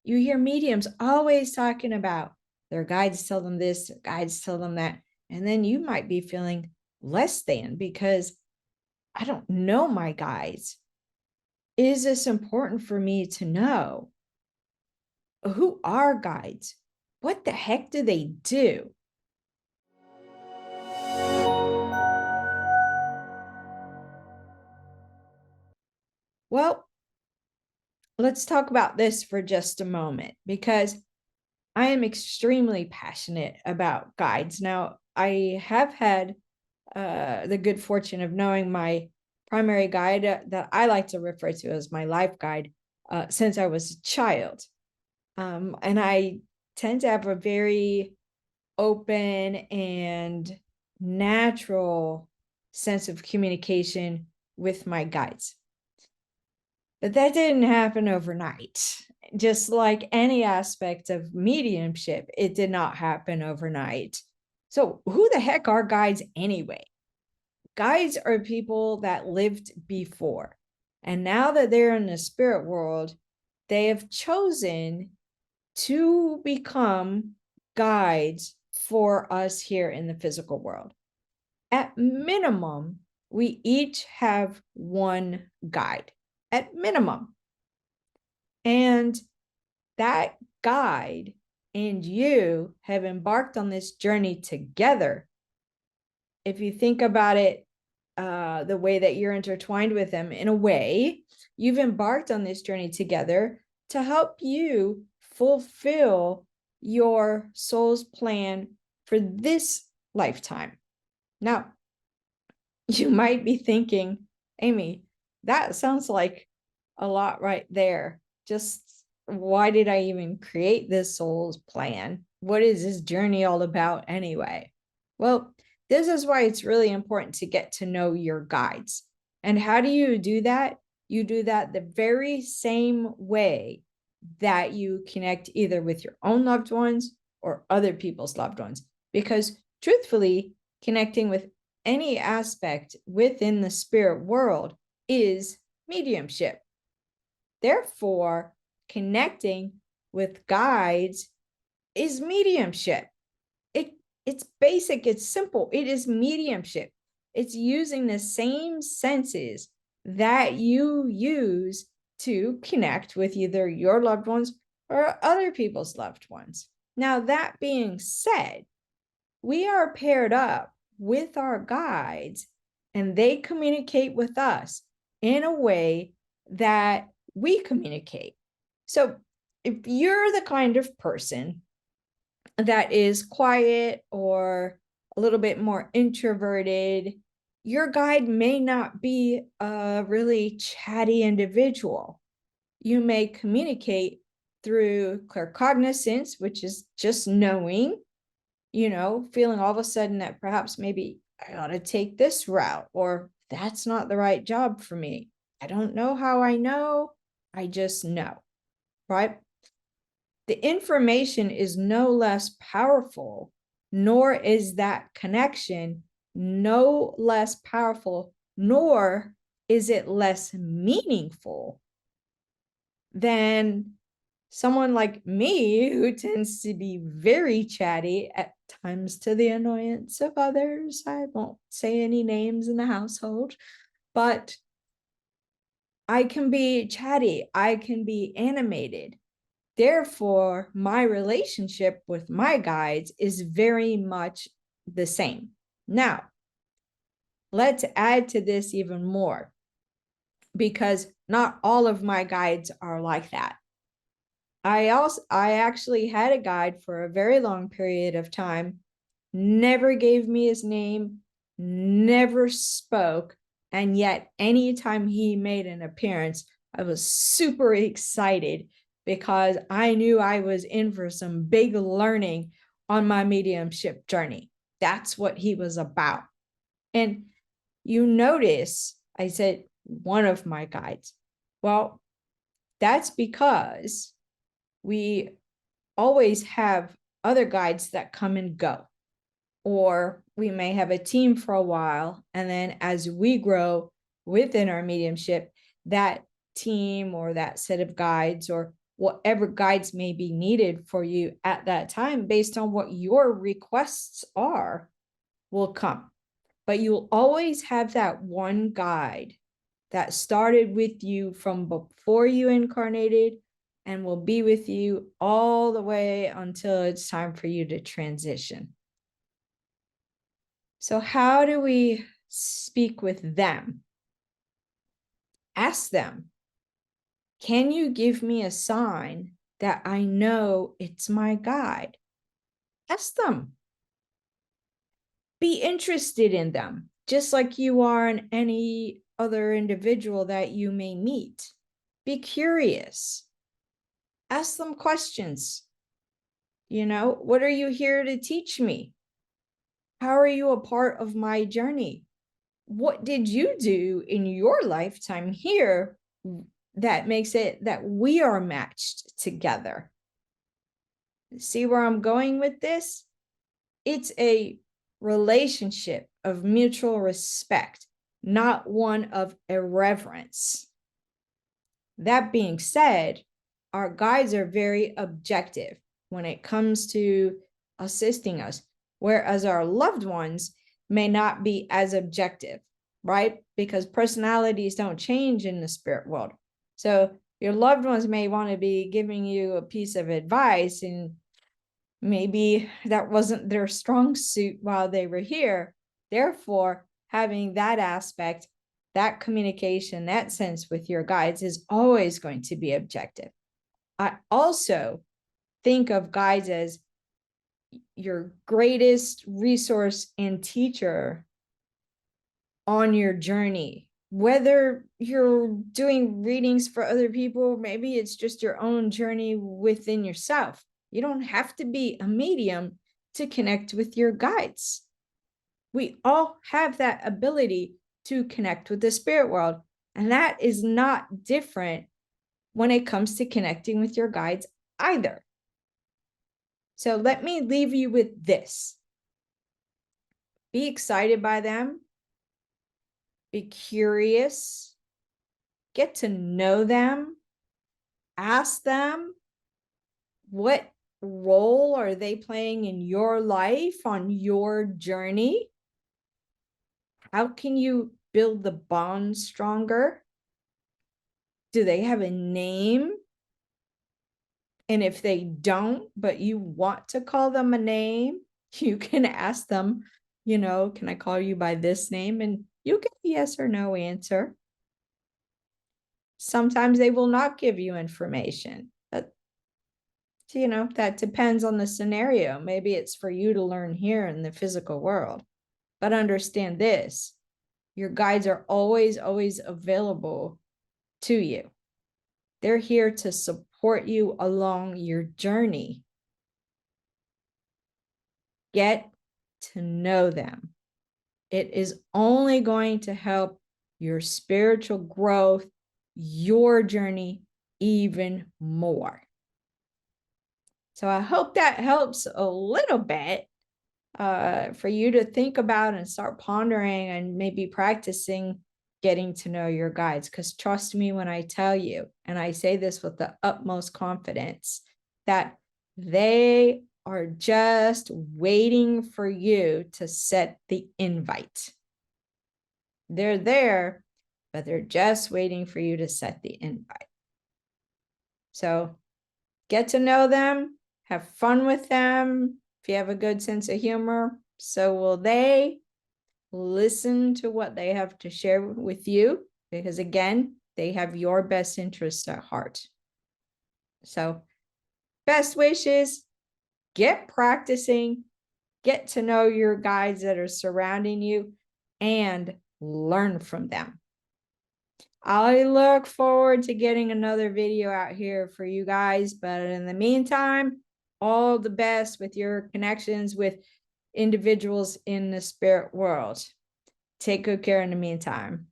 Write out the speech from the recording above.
You hear mediums always talking about their guides tell them this, their guides tell them that. And then you might be feeling less than because I don't know my guides. Is this important for me to know? Who are guides? What the heck do they do? Well, let's talk about this for just a moment because I am extremely passionate about guides. Now, I have had the good fortune of knowing my primary guide that I like to refer to as my life guide since I was a child. And I tend to have a very open and natural sense of communication with my guides. But that didn't happen overnight. Just like any aspect of mediumship, it did not happen overnight. So, who the heck are guides anyway? Guides are people that lived before. And now that they're in the spirit world, they have chosen to become guides for us here in the physical world. At minimum, we each have one guide, at minimum. And that guide and you have embarked on this journey together. If you think about it, the way that you're intertwined with them, in a way, you've embarked on this journey together to help you fulfill your soul's plan for this lifetime. Now, you might be thinking, Amy, that sounds like a lot right there. Just why did I even create this soul's plan? What is this journey all about anyway? Well, this is why it's really important to get to know your guides. And how do you do that? You do that the very same way that you connect either with your own loved ones or other people's loved ones. Because truthfully, connecting with any aspect within the spirit world is mediumship. Therefore, connecting with guides is mediumship. It's basic, it's simple. It is mediumship. It's using the same senses that you use to connect with either your loved ones or other people's loved ones. Now, that being said, we are paired up with our guides and they communicate with us in a way that we communicate. So if you're the kind of person that is quiet or a little bit more introverted, your guide may not be a really chatty individual. You may communicate through claircognizance, which is just knowing, feeling all of a sudden that perhaps maybe I ought to take this route, or that's not the right job for me. I don't know how I know, I just know, right? The information is no less powerful, nor is that connection no less powerful, nor is it less meaningful than someone like me who tends to be very chatty at times to the annoyance of others. I won't say any names in the household, but I can be chatty, I can be animated. Therefore, my relationship with my guides is very much the same. Now, let's add to this even more, because not all of my guides are like that. I actually had a guide for a very long period of time, never gave me his name, never spoke, and yet anytime he made an appearance, I was super excited because I knew I was in for some big learning on my mediumship journey. That's what he was about. And you notice I said one of my guides. Well, that's because we always have other guides that come and go, or we may have a team for a while, and then as we grow within our mediumship, that team or that set of guides or whatever guides may be needed for you at that time based on what your requests are will come. But you'll always have that one guide that started with you from before you incarnated and will be with you all the way until it's time for you to transition. So how do we speak with them? Ask them, can you give me a sign that I know it's my guide? Ask them. Be interested in them, just like you are in any other individual that you may meet. Be curious. Ask them questions. What are you here to teach me? How are you a part of my journey? What did you do in your lifetime here that makes it that we are matched together? See where I'm going with this? It's a relationship of mutual respect, not one of irreverence. That being said, our guides are very objective when it comes to assisting us, whereas our loved ones may not be as objective, right? Because personalities don't change in the spirit world. So your loved ones may want to be giving you a piece of advice, and maybe that wasn't their strong suit while they were here. Therefore, having that aspect, that communication, that sense with your guides is always going to be objective. I also think of guides as your greatest resource and teacher on your journey. Whether you're doing readings for other people, maybe it's just your own journey within yourself. You don't have to be a medium to connect with your guides. We all have that ability to connect with the spirit world, and that is not different when it comes to connecting with your guides either. So let me leave you with this. Be excited by them. Be curious. Get to know them. Ask them, what role are they playing in your life on your journey? How can you build the bond stronger? Do they have a name? And if they don't, but you want to call them a name, you can ask them, can I call you by this name? And you get a yes or no answer. Sometimes they will not give you information. That depends on the scenario. Maybe it's for you to learn here in the physical world. But understand this, your guides are always, always available to you. They're here to support you along your journey. Get to know them. It is only going to help your spiritual growth, your journey even more. So I hope that helps a little bit for you to think about and start pondering and maybe practicing getting to know your guides. Because trust me when I tell you, and I say this with the utmost confidence, that they are just waiting for you to set the invite. They're there, but they're just waiting for you to set the invite. So get to know them, have fun with them. If you have a good sense of humor, so will they. Listen to what they have to share with you, because again, they have your best interests at heart. So best wishes, get practicing, get to know your guides that are surrounding you, and learn from them. I look forward to getting another video out here for you guys, but in the meantime, all the best with your connections with individuals in the spirit world. Take good care in the meantime.